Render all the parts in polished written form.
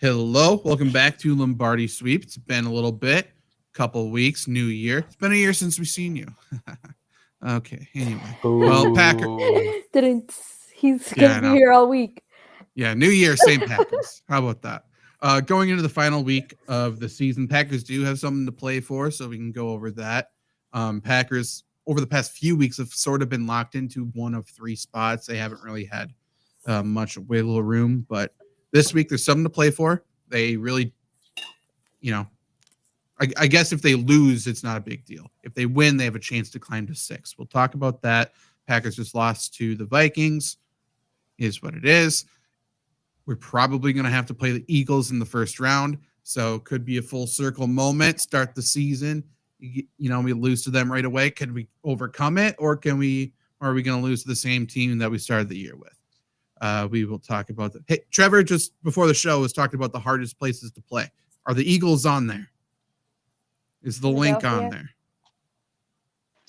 Hello, welcome back to Lombardi Sweep. It's been a little bit, couple weeks, new year. It's been a year since we've seen you. Okay, anyway. Well, Packer. Ooh. Didn't he's Yeah, I gonna be know. here all week. Yeah, new year, same Packers. How about that? Going into the final week of the season, Packers do have something to play for, so we can go over that. Packers, over the past few weeks, have sort of been locked into one of three spots. They haven't really had much wiggle room, but this week there's something to play for. They really, you know, I guess if they lose, it's not a big deal. If they win, they have a chance to climb to 6. We'll talk about that. Packers just lost to the Vikings. Is what it is. We're probably going to have to play the Eagles in the first round, so it could be a full circle moment. Start the season, we lose to them right away. Can we overcome it, or are we going to lose to the same team that we started the year with? We will talk about that. Hey, Trevor, just before the show, was talking about the hardest places to play. Are the Eagles on there? Is the link on there?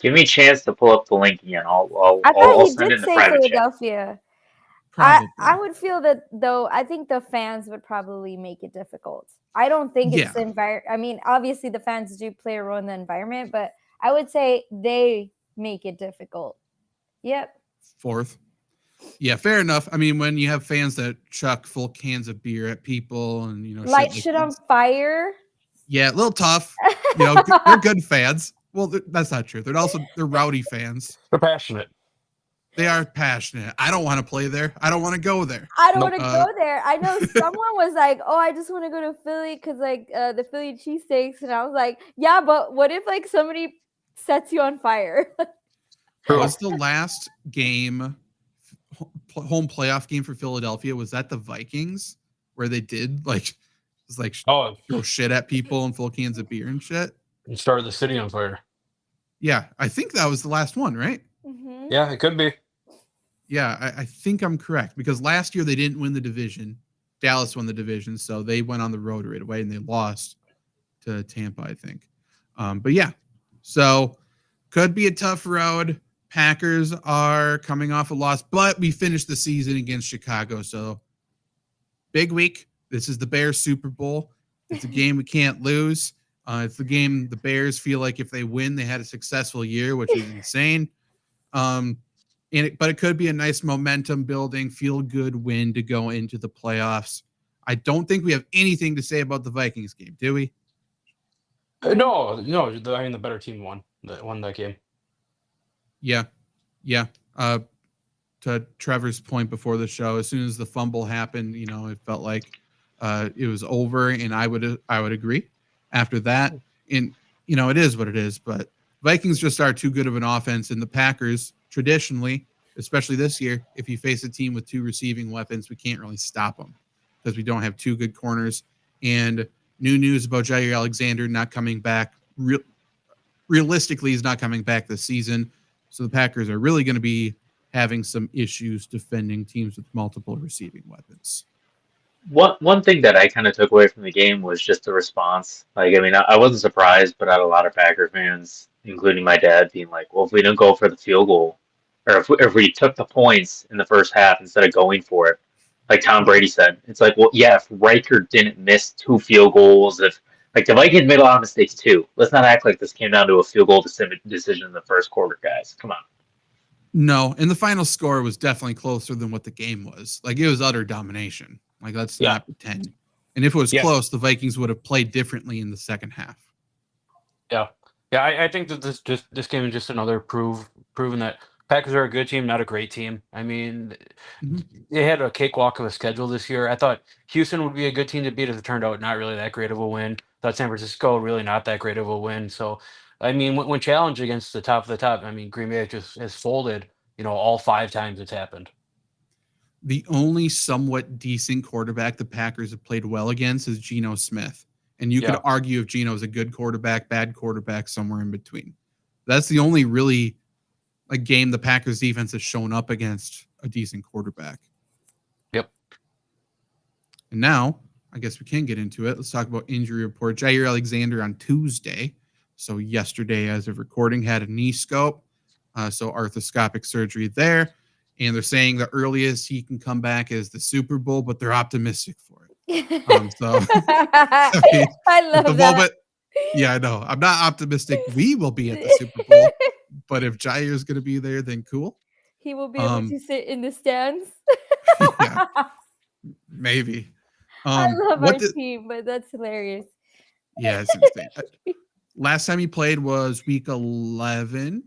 Give me a chance to pull up the link again. I thought I'll he send did in the say private chat. Philadelphia. Probably. I would feel that though. I think the fans would probably make it difficult. I don't think it's the environment. I mean, obviously the fans do play a role in the environment, but I would say they make it difficult. Yep. 4th. Yeah, fair enough. I mean, when you have fans that chuck full cans of beer at people and light shit on fire. Yeah, a little tough. They're good fans. Well, that's not true. They're rowdy fans. They're passionate. They are passionate. I don't want to play there. I don't want to go there. I don't want to go there. I know someone was like, "Oh, I just want to go to Philly because the Philly cheesesteaks," and I was like, "Yeah, but what if somebody sets you on fire?" Was the last game, home playoff game for Philadelphia? Was that the Vikings where they did throw shit at people and full cans of beer and shit? And started the city on fire. Yeah, I think that was the last one, right? Mm-hmm. Yeah, it could be. Yeah, I think I'm correct because last year they didn't win the division. Dallas won the division, so they went on the road right away and they lost to Tampa, I think. But yeah, so could be a tough road. Packers are coming off a loss, but we finished the season against Chicago, so big week. This is the Bears Super Bowl. It's a game we can't lose. It's the game the Bears feel like if they win, they had a successful year, which is insane. But it could be a nice momentum building, feel good win to go into the playoffs. I don't think we have anything to say about the Vikings game, do we? No. I mean, the better team won that game. Yeah. To Trevor's point before the show, as soon as the fumble happened, it felt like it was over, and I would agree. After that, and it is what it is. But Vikings just are too good of an offense, and the Packers traditionally, especially this year, if you face a team with 2 receiving weapons, we can't really stop them because we don't have 2 good corners. And new news about Jair Alexander not coming back. Realistically, he's not coming back this season. So the Packers are really going to be having some issues defending teams with multiple receiving weapons. One thing that I kind of took away from the game was just the response. I wasn't surprised, but I had a lot of Packer fans, including my dad, being like, "Well, if we didn't go for the field goal, or if we took the points in the first half instead of going for it, like Tom Brady said, it's like, well, yeah, if Riker didn't miss 2 field goals, if the Vikings made a lot of mistakes too. Let's not act like this came down to a field goal decision in the first quarter, guys. Come on." No, and the final score was definitely closer than what the game was. It was utter domination. Let's not pretend. And if it was close, the Vikings would have played differently in the second half. Yeah. I think that this game is just another proving that Packers are a good team, not a great team. I mean, they had a cakewalk of a schedule this year. I thought Houston would be a good team to beat. As it turned out, not really that great of a win. Thought San Francisco really not that great of a win. So, I mean, when challenged against the top of the top, I mean, Green Bay just has folded. All 5 times it's happened. The only somewhat decent quarterback the Packers have played well against is Geno Smith. And you could argue if Geno's a good quarterback, bad quarterback, somewhere in between. That's the only really game the Packers defense has shown up against a decent quarterback. Yep. And now, I guess we can get into it. Let's talk about injury report. Jair Alexander on Tuesday, so yesterday as of recording, had a knee scope. So arthroscopic surgery there. And they're saying the earliest he can come back is the Super Bowl, but they're optimistic for it. So I mean, at the love that. moment, yeah, I know. I'm not optimistic we will be at the Super Bowl, but if Jair is going to be there, then cool. He will be able to sit in the stands. Yeah, maybe. I love What our did? team, but that's hilarious. Yeah, it's insane. Last time he played was week 11,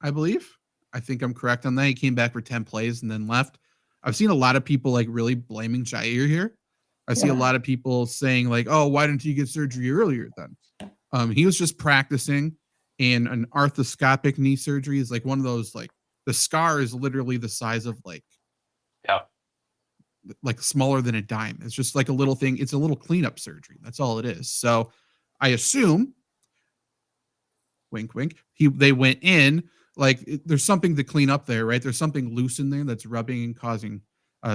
I believe. I think I'm correct on that. He came back for 10 plays and then left. I've seen a lot of people like really blaming Jair here. I see a lot of people saying like, "Oh, why didn't you get surgery earlier then?" He was just practicing, and an arthroscopic knee surgery is like one of those, like the scar is literally the size of like smaller than a dime. It's just like a little thing. It's a little cleanup surgery. That's all it is. So I assume, wink, wink, they went in like there's something to clean up there, right? There's something loose in there that's rubbing and causing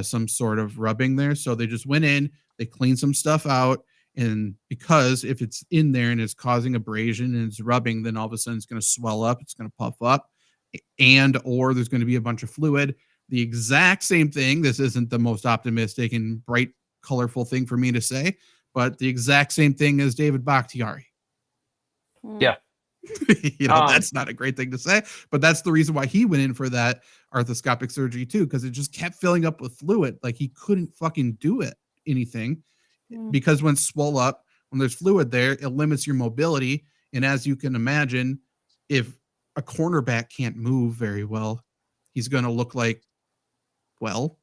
some sort of rubbing there. So they just went in, they cleaned some stuff out. And because if it's in there and it's causing abrasion and it's rubbing, then all of a sudden it's going to swell up, it's going to puff up, and or there's going to be a bunch of fluid. The exact same thing. This isn't the most optimistic and bright, colorful thing for me to say, but the exact same thing as David Bakhtiari. Yeah. That's not a great thing to say, but that's the reason why he went in for that arthroscopic surgery too, because it just kept filling up with fluid. Like he couldn't fucking do anything because when it's swell up, when there's fluid there, it limits your mobility. And as you can imagine, if a cornerback can't move very well, he's going to look like, well,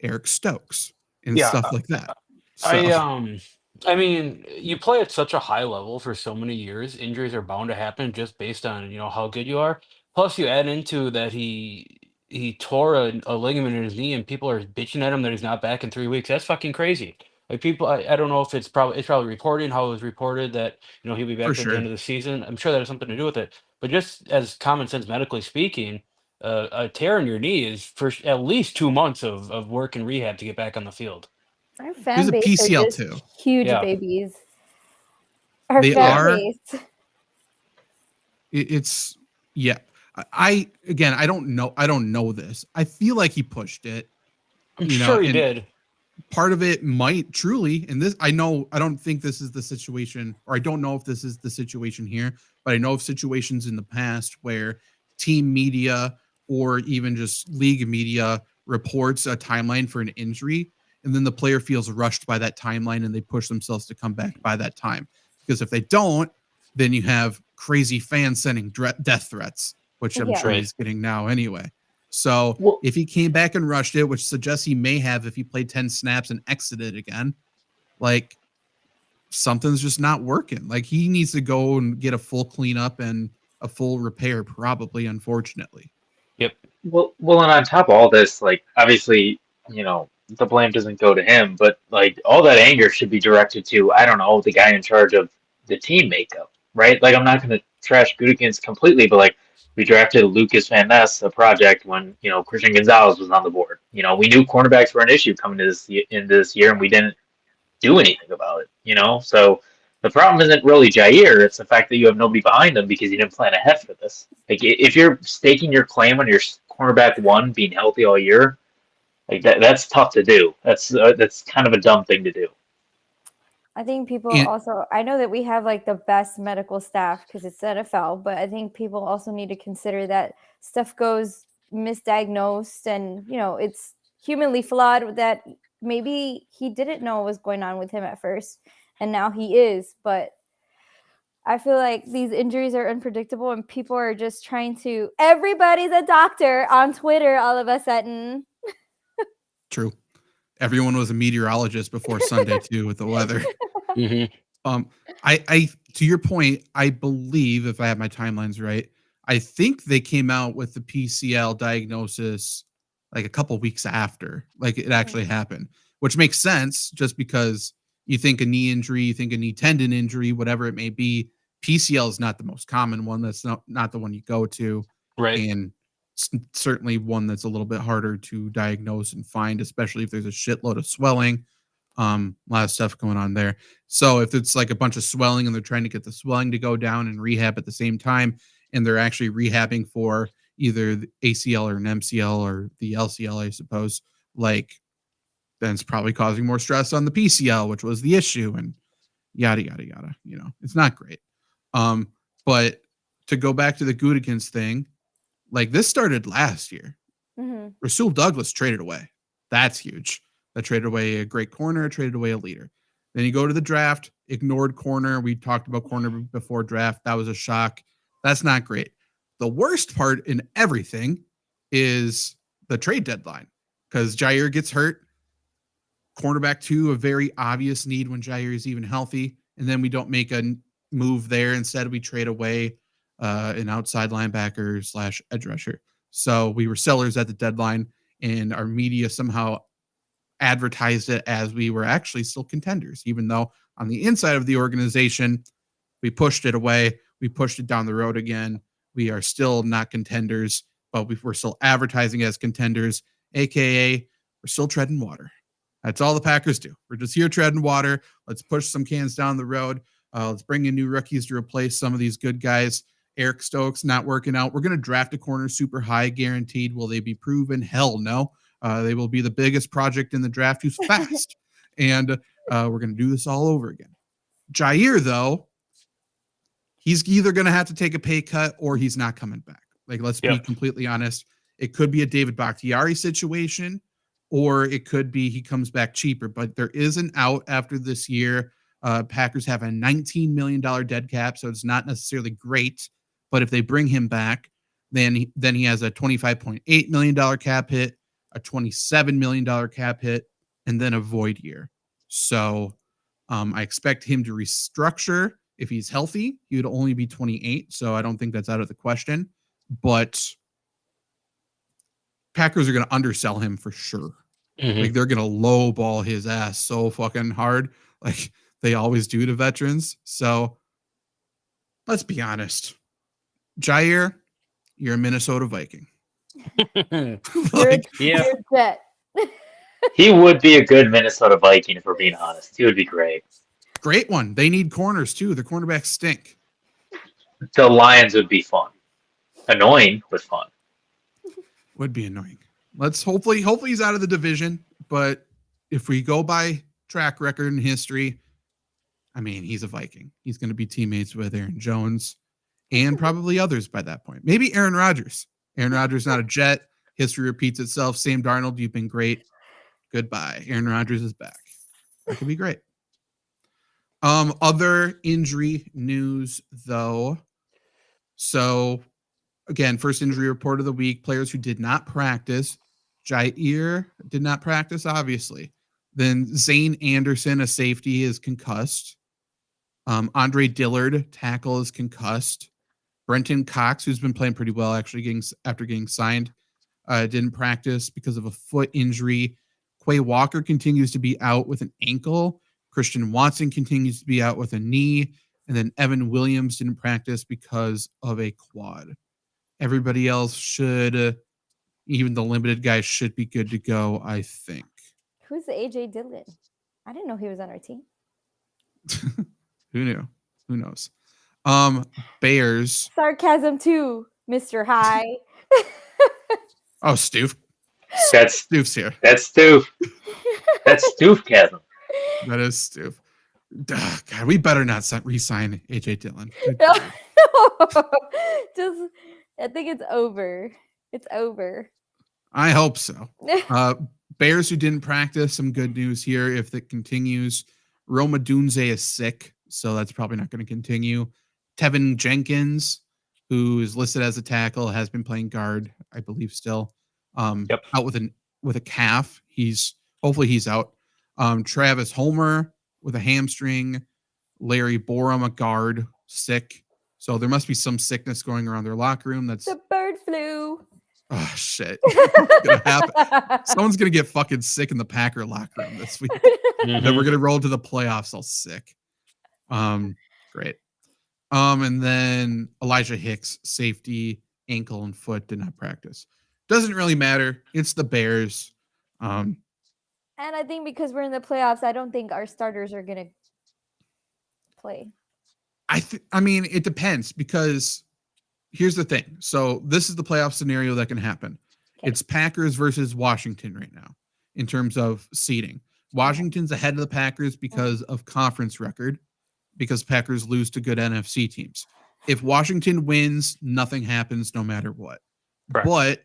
Eric Stokes and stuff like that. So. I mean, you play at such a high level for so many years, injuries are bound to happen just based on, how good you are. Plus you add into that he tore a ligament in his knee and people are bitching at him that he's not back in 3 weeks. That's fucking crazy. Like people, I don't know if it's probably reporting how it was reported that, he'll be For back at the end sure. of the season. I'm sure that has something to do with it. But just as common sense medically speaking, a tear in your knee is for at least 2 months of work and rehab to get back on the field. Our There's fan a base are PCL just too. huge Yeah. babies. Our They fan are. base. It's again, I don't know this. I feel like he pushed it. I'm sure he and did. part of it might truly, and this I don't think this is the situation, or I don't know if this is the situation here, but I know of situations in the past where team media or even just league media reports a timeline for an injury, and then the player feels rushed by that timeline and they push themselves to come back by that time. Because if they don't, then you have crazy fans sending death threats, which I'm sure he's getting now anyway. So if he came back and rushed it, which suggests he may have if he played 10 snaps and exited again, like something's just not working. Like he needs to go and get a full cleanup and a full repair, probably, unfortunately. Yep. Well, and on top of all this, like obviously, the blame doesn't go to him, but like all that anger should be directed to, I don't know, the guy in charge of the team makeup, right? Like I'm not going to trash Gutekunst completely, but like we drafted Lucas Van Ness, a project when Christian Gonzalez was on the board. We knew cornerbacks were an issue coming to this year, and we didn't do anything about it. So the problem isn't really Jair; it's the fact that you have nobody behind them because you didn't plan ahead for this. Like if you're staking your claim on your cornerback one being healthy all year, like that's tough to do. That's kind of a dumb thing to do. I think people also, I know that we have like the best medical staff because it's the NFL, but I think people also need to consider that stuff goes misdiagnosed and, it's humanly flawed that maybe he didn't know what was going on with him at first and now he is. But I feel like these injuries are unpredictable and people are just trying to, everybody's a doctor on Twitter all of a sudden. True. Everyone was a meteorologist before Sunday too with the weather. I to your point, I believe if I have my timelines right, I think they came out with the PCL diagnosis like a couple weeks after, like it actually happened, which makes sense just because you think a knee injury, you think a knee tendon injury, whatever it may be. PCL is not the most common one. That's not the one you go to. Right. And certainly one that's a little bit harder to diagnose and find, especially if there's a shitload of swelling. A lot of stuff going on there. So if it's like a bunch of swelling and they're trying to get the swelling to go down and rehab at the same time, and they're actually rehabbing for either the ACL or an MCL or the LCL, I suppose, like then it's probably causing more stress on the PCL, which was the issue, and yada yada yada. It's not great. But to go back to the Gutekunst thing, like this started last year. Rasul Douglas traded away. That's huge. That traded away a great corner, traded away a leader. Then you go to the draft, ignored corner. We talked about corner before draft. That was a shock. That's not great. The worst part in everything is the trade deadline, because Jair gets hurt. Cornerback 2, a very obvious need when Jair is even healthy. And then we don't make a move there. Instead, we trade away an outside linebacker / edge rusher. So we were sellers at the deadline, and our media somehow advertised it as we were actually still contenders, even though on the inside of the organization, we pushed it away. We pushed it down the road again. We are still not contenders, but we're still advertising as contenders, AKA we're still treading water. That's all the Packers do. We're just here treading water. Let's push some cans down the road. Let's bring in new rookies to replace some of these good guys. Eric Stokes not working out. We're going to draft a corner super high, guaranteed. Will they be proven? Hell no. They will be the biggest project in the draft who's fast. And we're going to do this all over again. Jair, though, he's either going to have to take a pay cut or he's not coming back. Like, let's be completely honest. It could be a David Bakhtiari situation, or it could be he comes back cheaper. But there is an out after this year. Packers have a $19 million dead cap, so it's not necessarily great. But if they bring him back, then he has a $25.8 million cap hit, a $27 million cap hit, and then a void year. So I expect him to restructure. If he's healthy, he would only be 28. So I don't think that's out of the question. But Packers are going to undersell him for sure. Like, they're going to lowball his ass so fucking hard, like they always do to veterans. So let's be honest. Jair, you're a Minnesota Viking. You're set. He would be a good Minnesota Viking, if we're being honest. He would be great. Great one. They need corners too. The cornerbacks stink. The Lions would be fun. Annoying, but fun. Would be annoying. Let's hopefully he's out of the division. But if we go by track record and history, I mean, he's a Viking. He's going to be teammates with Aaron Jones and probably others by that point. Maybe Aaron Rodgers. Aaron Rodgers, not a Jet. History repeats itself. Sam Darnold, you've been great. Goodbye. Aaron Rodgers is back. That could be great. Other injury news, though. So, again, first injury report of the week. Players who did not practice. Jair did not practice, obviously. Then Zane Anderson, a safety, is concussed. Andre Dillard, tackle, is concussed. Brenton Cox, who's been playing pretty well, actually after getting signed, didn't practice because of a foot injury. Quay Walker continues to be out with an ankle. Christian Watson continues to be out with a knee. And then Evan Williams didn't practice because of a quad. Everybody else should, even the limited guys, should be good to go, I think. Who's the AJ Dillon? I didn't know he was on our team. Who knew? Who knows? Bears. Sarcasm too, Mr. High. Oh, Stoof. That's Stoof's here. That's Stoof. That's Stoofcasm. That is Stoof. God, we better not re-sign AJ Dillon. No. Just, I think it's over. It's over. I hope so. Bears who didn't practice, some good news here. If it continues, Roma Dunze is sick, so that's probably not going to continue. Tevin Jenkins, who is listed as a tackle, has been playing guard, I believe, still. Out with a calf. Hopefully he's out. Travis Homer with a hamstring. Larry Borum, a guard, sick. So there must be some sickness going around their locker room. That's the bird flu. Oh shit! It's gonna happen. Someone's gonna get fucking sick in the Packer locker room this week. Then we're gonna roll to the playoffs all sick. Great. And then Elijah Hicks, safety, ankle and foot, did not practice. Doesn't really matter. It's the Bears. And I think because we're in the playoffs, I don't think our starters are gonna play. I mean, it depends, because here's the thing. So this is the playoff scenario that can happen. Okay. It's Packers versus Washington right now. in terms of seeding. Washington's ahead of the Packers because of conference record, because Packers lose to good NFC teams. If Washington wins, nothing happens no matter what. Correct. But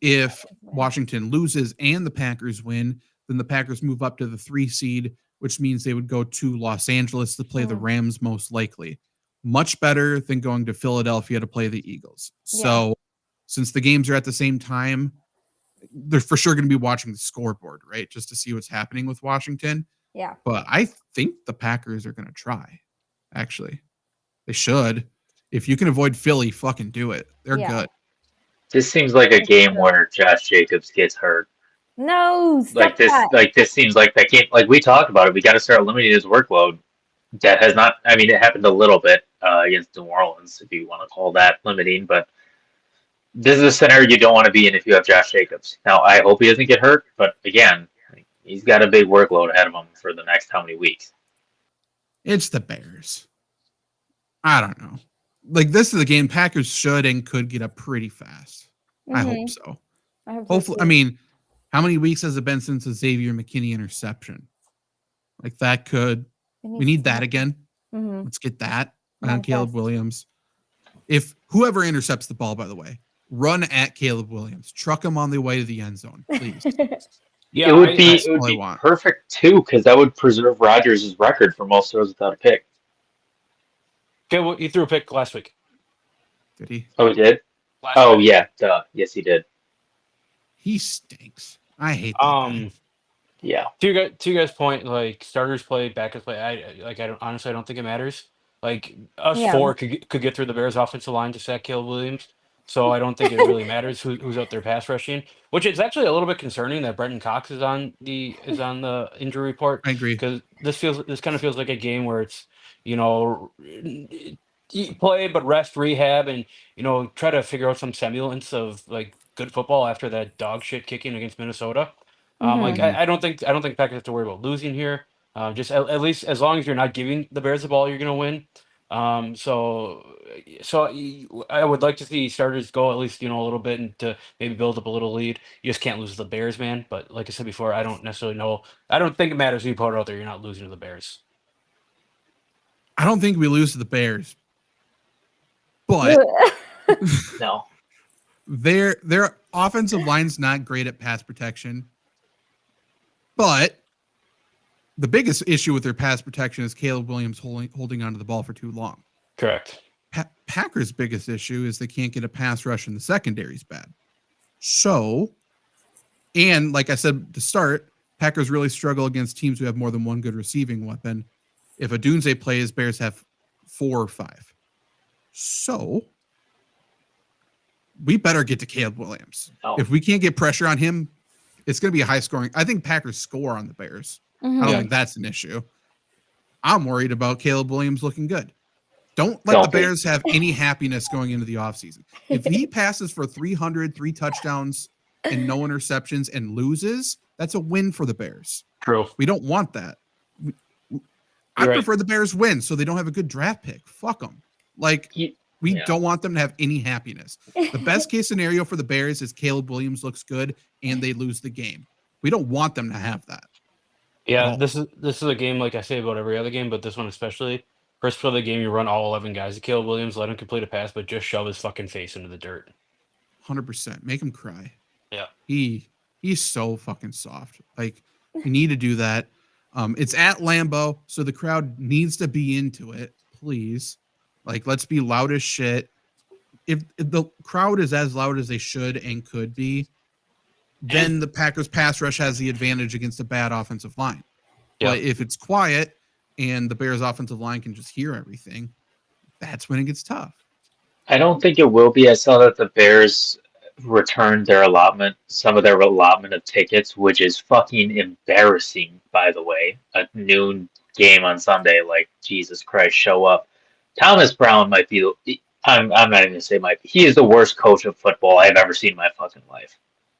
if Washington loses and the Packers win, then the Packers move up to the 3 seed, which means they would go to Los Angeles to play the Rams most likely. Much better than going to Philadelphia to play the Eagles. So since the games are at the same time, they're for sure going to be watching the scoreboard, right? Just to see what's happening with Washington. Yeah. But I think the Packers are going to try. Actually, they should. If you can avoid Philly, fucking do it. They're good. This seems like a game where Josh Jacobs gets hurt. No, like this. that. Like this seems like that game. Like we talked about it. We got to start limiting his workload. That has not. I mean, it happened a little bit against New Orleans, if you want to call that limiting. But this is a scenario you don't want to be in if you have Josh Jacobs. Now, I hope he doesn't get hurt. But again, he's got a big workload ahead of him for the next how many weeks? It's the Bears. I don't know. Like, this is a game Packers should and could get up pretty fast. I hope so. Hopefully, I mean, how many weeks has it been since a Xavier McKinney interception? Like, that could. We need that again. Let's get that on Caleb Williams. If whoever intercepts the ball, by the way, run at Caleb Williams. Truck him on the way to the end zone, please. It would be perfect, too, because that would preserve Rodgers' record for most throws without a pick. Okay, well, he threw a pick last week. Did he? Oh, he did? Yeah. Duh. Yes, he did. He stinks. I hate that guy. Yeah. To you guys' point, like, starters play, backups play. I don't think it matters. Like, us four could get through the Bears' offensive line to sack Caleb Williams. So I don't think it really matters who's out there pass rushing. Which is actually a little bit concerning that Brenton Cox is on the injury report. I agree, because this kind of feels like a game where it's, play but rest, rehab, and try to figure out some semblance of like good football after that dog shit kicking against Minnesota. Like I don't think Packers have to worry about losing here. Just at least as long as you're not giving the Bears the ball, you're gonna win. So I would like to see starters go at least a little bit and to maybe build up a little lead. You just can't lose to the Bears, man. But like I said before, I don't necessarily know. I don't think it matters who you put out there. You're not losing to the Bears. I don't think we lose to the Bears, but no, their offensive line's not great at pass protection. But the biggest issue with their pass protection is Caleb Williams holding onto the ball for too long. Correct. Packers' biggest issue is they can't get a pass rush and the secondary's bad. So, and like I said to start, Packers really struggle against teams who have more than one good receiving weapon. If Odunze plays, Bears have 4 or 5. So, we better get to Caleb Williams. Oh. If we can't get pressure on him, it's going to be a high scoring. I think Packers score on the Bears. I don't think that's an issue. I'm worried about Caleb Williams looking good. Don't let the Bears have any happiness going into the offseason. If he passes for 300, 3 touchdowns, and no interceptions and loses, that's a win for the Bears. True. We don't want that. I prefer the Bears win so they don't have a good draft pick. Fuck them. Like, we don't want them to have any happiness. The best case scenario for the Bears is Caleb Williams looks good and they lose the game. We don't want them to have that. Yeah, this is a game like I say about every other game, but this one especially. First play of the game, you run all 11 guys to Caleb Williams, let him complete a pass, but just shove his fucking face into the dirt. 100%. Make him cry. Yeah. He's so fucking soft. Like, you need to do that. It's at Lambeau, so the crowd needs to be into it, please. Like, let's be loud as shit. If the crowd is as loud as they should and could be, then the Packers pass rush has the advantage against a bad offensive line. Yeah. But if it's quiet and the Bears offensive line can just hear everything, that's when it gets tough. I don't think it will be. I saw that the Bears returned some of their allotment of tickets, which is fucking embarrassing, by the way. A noon game on Sunday, like, Jesus Christ, show up. Thomas Brown might be, I'm not even going to say might be, he is the worst coach of football I have ever seen in my fucking life.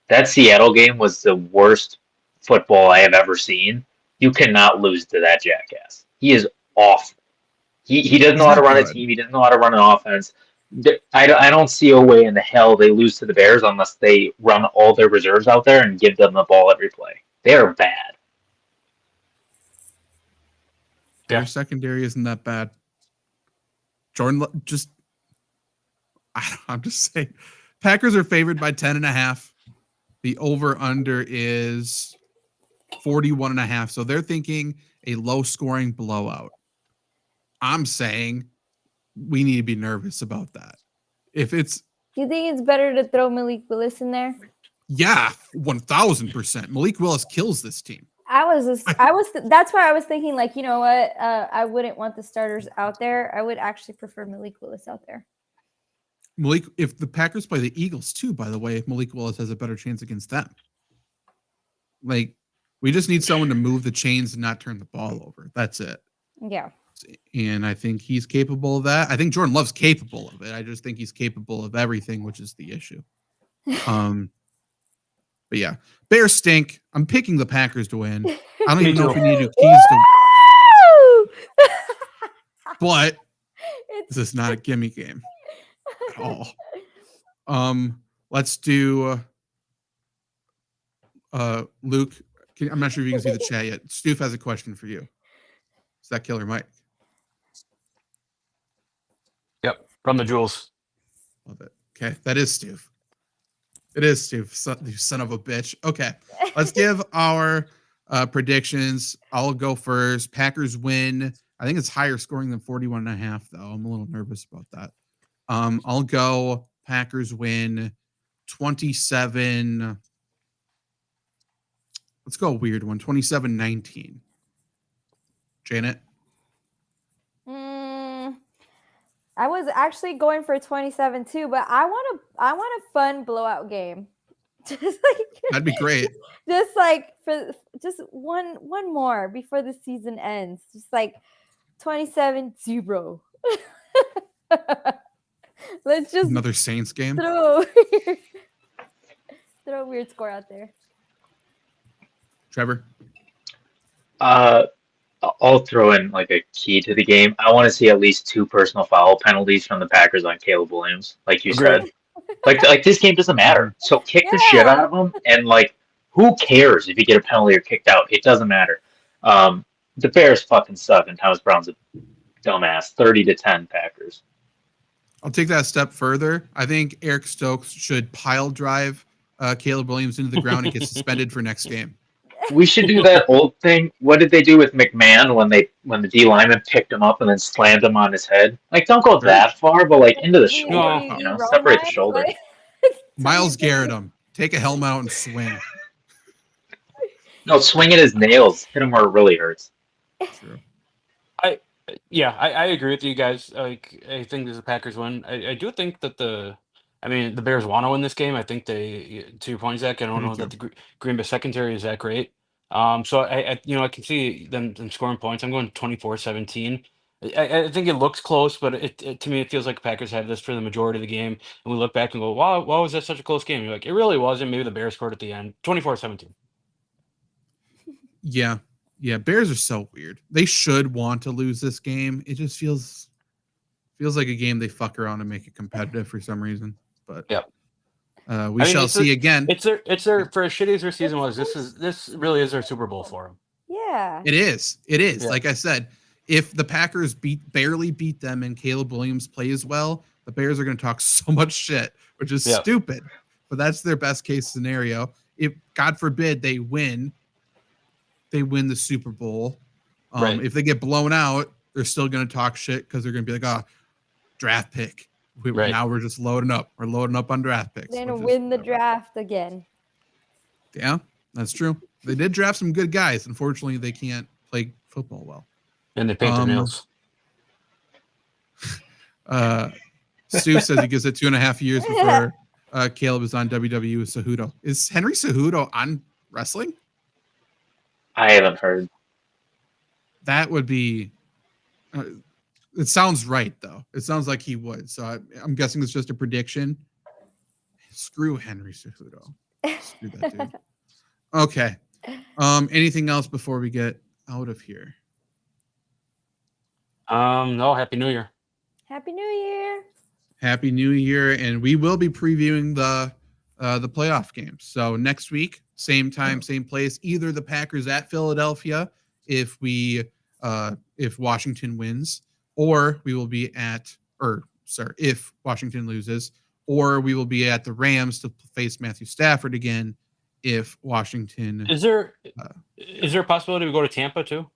That Seattle game was the worst football I have ever seen. You cannot lose to that jackass. He is awful. He doesn't know how to run a team. He doesn't know how to run an offense. I don't see a way in the hell they lose to the Bears unless they run all their reserves out there and give them the ball every play. They're bad. Their secondary isn't that bad. Jordan, I'm just saying, Packers are favored by 10.5. The over-under is 41.5. So they're thinking a low-scoring blowout. I'm saying we need to be nervous about that. If it's, you think it's better to throw Malik Willis in there? yeah, 1,000%. Malik Willis kills this team. That's why I was thinking, like, you know what? I wouldn't want the starters out there. I would actually prefer Malik Willis out there. Malik, if the Packers play the Eagles too, by the way, Malik Willis has a better chance against them. Like, we just need someone to move the chains and not turn the ball over. That's it. Yeah. And I think he's capable of that. I think Jordan Love's capable of it. I just think he's capable of everything, which is the issue. But yeah, Bears stink. I'm picking the Packers to win. I don't even know if we need to keys to. But this is not a gimme game at all. Let's do Luke. I'm not sure if you can see the chat yet. Stoof has a question for you. Is that Killer Mike? Yep, from the Jewels. Love it. Okay, that is Stoof. It is Stoof, you son of a bitch. Okay, let's give our predictions. I'll go first. Packers win. I think it's higher scoring than 41.5, though. I'm a little nervous about that. I'll go Packers win 27. Let's go a weird one. 27-19. Janet? I was actually going for 27 too, but I want a fun blowout game. Just like that'd be great. Just like for just one more before the season ends. Just like 27-0. Let's just another Saints game. Throw a weird score out there. Trevor? I'll throw in like a key to the game. I want to see at least 2 personal foul penalties from the Packers on Caleb Williams, like you said. Like this game doesn't matter. So kick the shit out of him, and like, who cares if you get a penalty or kicked out? It doesn't matter. The Bears fucking suck, and Thomas Brown's a dumbass. 30-10 Packers. I'll take that a step further. I think Eric Stokes should pile drive Caleb Williams into the ground and get suspended for next game. We should do that old thing. What did they do with McMahon when the D lineman picked him up and then slammed him on his head? Like, don't go that far, but like into the shoulder, separate the shoulder. Miles Garrett him. Take a helmet out and swing. No, swing at his nails. Hit him where it really hurts. True. I agree with you guys. Like, I think there's a Packers win. I do think that the Bears want to win this game. I think they, to your point, Zach, I don't know that the Green Bay secondary is that great. So I can see them scoring points. I'm going 24-17. I think it looks close, but it to me it feels like the Packers have this for the majority of the game. And we look back and go, wow, why was that such a close game? You're like, it really wasn't. Maybe the Bears scored at the end. 24-17. Yeah. Yeah, Bears are so weird. They should want to lose this game. It just feels like a game they fuck around and make it competitive for some reason. But we shall see again. It's their for as shitty as their season was. This really is their Super Bowl for them. Yeah, it is. Yeah. Like I said, if the Packers barely beat them and Caleb Williams plays well, the Bears are going to talk so much shit, which is stupid. But that's their best case scenario. If God forbid they win the Super Bowl. Right. If they get blown out, they're still going to talk shit because they're going to be like, draft pick. Now we're just loading up. We're loading up on draft picks. They're going to win the draft again. Yeah, that's true. They did draft some good guys. Unfortunately, they can't play football well. And they paint their nails. Stu says he gives it 2.5 years before Caleb is on WWE with Cejudo. Is Henry Cejudo on wrestling? I haven't heard. That would be. It sounds right, though. It sounds like he would. So I'm guessing it's just a prediction. Screw Henry Cejudo. Screw that dude. Okay. Anything else before we get out of here? No. Happy New Year. Happy New Year. Happy New Year, and we will be previewing the the playoff games. So next week, same time, same place. Either the Packers at Philadelphia, if Washington wins, or we will be if Washington loses, or we will be at the Rams to face Matthew Stafford again if Washington. Is there a possibility we go to Tampa too?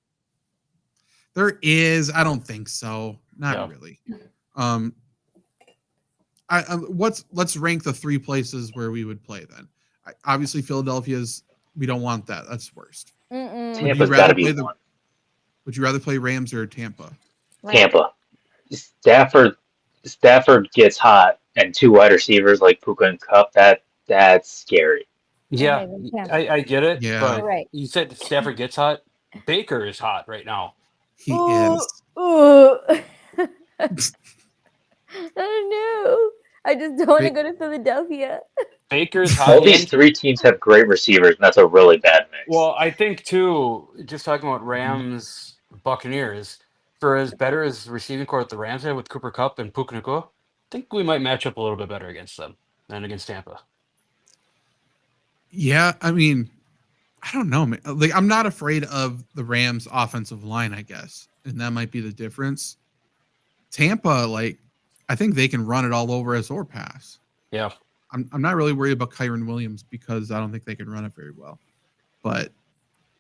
There is. I don't think so. Not really. Let's rank the 3 places where we would play then. Obviously, Philadelphia's. We don't want that. That's worst. Tampa's got to be one. Would you rather play Rams or Tampa? Tampa. Stafford gets hot, and 2 wide receivers like Puka and Cup. That's scary. Yeah, I get it. Yeah, but you said Stafford gets hot. Baker is hot right now. He is. Ooh. Oh no! I just don't want to go to Philadelphia. Baker's hot. All these 3 teams have great receivers, and that's a really bad mix. Well, I think too. Just talking about Rams, Buccaneers, for as better as receiving core at the Rams had with Cooper Kupp and Puka Nacua, I think we might match up a little bit better against them than against Tampa. Yeah, I mean, I don't know, man. Like, I'm not afraid of the Rams' offensive line, I guess, and that might be the difference. Tampa, I think they can run it all over us or pass. Yeah. I'm not really worried about Kyron Williams because I don't think they can run it very well. But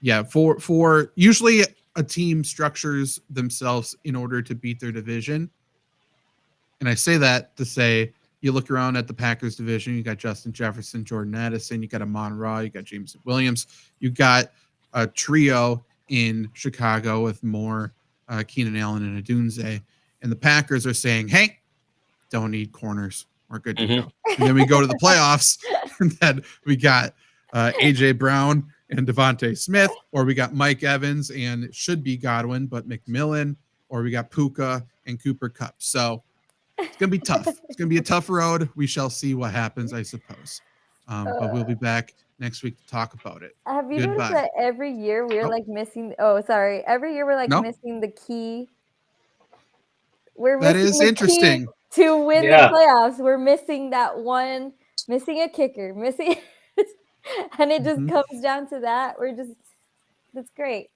yeah, for usually a team structures themselves in order to beat their division. And I say that to say, you look around at the Packers division, you got Justin Jefferson, Jordan Addison, you got Amon-Ra, you got Jameson Williams, you got a trio in Chicago with Moore, Keenan Allen, and Adunze. And the Packers are saying, hey, don't need corners. We're good to go. And then we go to the playoffs, and then we got A.J. Brown and Devontae Smith, or we got Mike Evans and it should be Godwin, but McMillan, or we got Puka and Cooper Kupp. So it's going to be tough. It's going to be a tough road. We shall see what happens, I suppose. But we'll be back next week to talk about it. Have you noticed that every year we're missing? Every year we're missing the key. That is interesting. To win the playoffs, we're missing that one, missing a kicker, and it just comes down to that. That's great.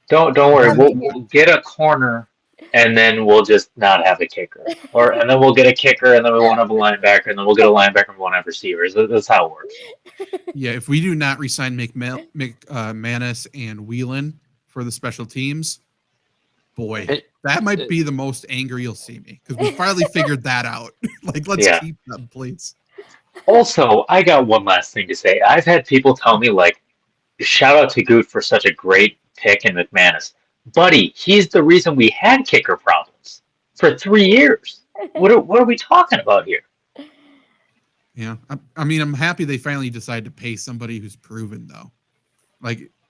Don't worry. We'll get a corner, and then we'll just not have a kicker, and then we'll get a kicker, and then we won't have a linebacker, and then we'll get a linebacker, and we won't have receivers. That's how it works. Yeah, if we do not resign McManus and Whelan for the special teams, boy, that might be the most angry you'll see me because we finally figured that out. Let's keep them, please. Also, I got one last thing to say. I've had people tell me, shout out to Goot for such a great pick in McManus. Buddy, he's the reason we had kicker problems for 3 years. What are we talking about here? Yeah, I mean, I'm happy they finally decided to pay somebody who's proven, though.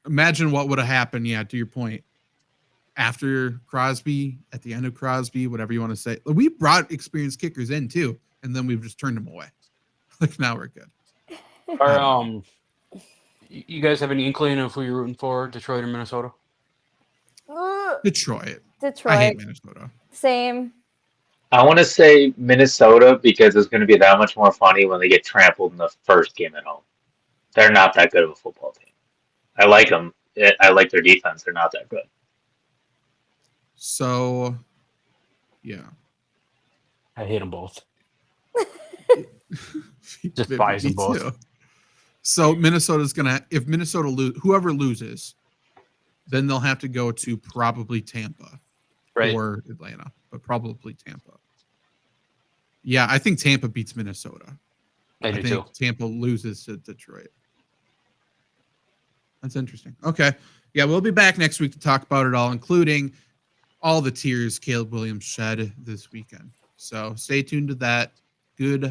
Imagine what would have happened, to your point. After Crosby, at the end of Crosby, whatever you want to say. We brought experienced kickers in too, and then we've just turned them away. Now we're good. You guys have any inkling of who you're rooting for, Detroit or Minnesota? Detroit. I hate Minnesota. Same. I want to say Minnesota because it's going to be that much more funny when they get trampled in the first game at home. They're not that good of a football team. I like them. I like their defense. They're not that good. So, yeah. I hate them both. Just buys them both. Too. So Minnesota's if Minnesota whoever loses, then they'll have to go to probably Tampa or Atlanta, but probably Tampa. Yeah, I think Tampa beats Minnesota. I do think too. Tampa loses to Detroit. That's interesting. Okay. Yeah, we'll be back next week to talk about it all, including all the tears Caleb Williams shed this weekend. So stay tuned to that. Good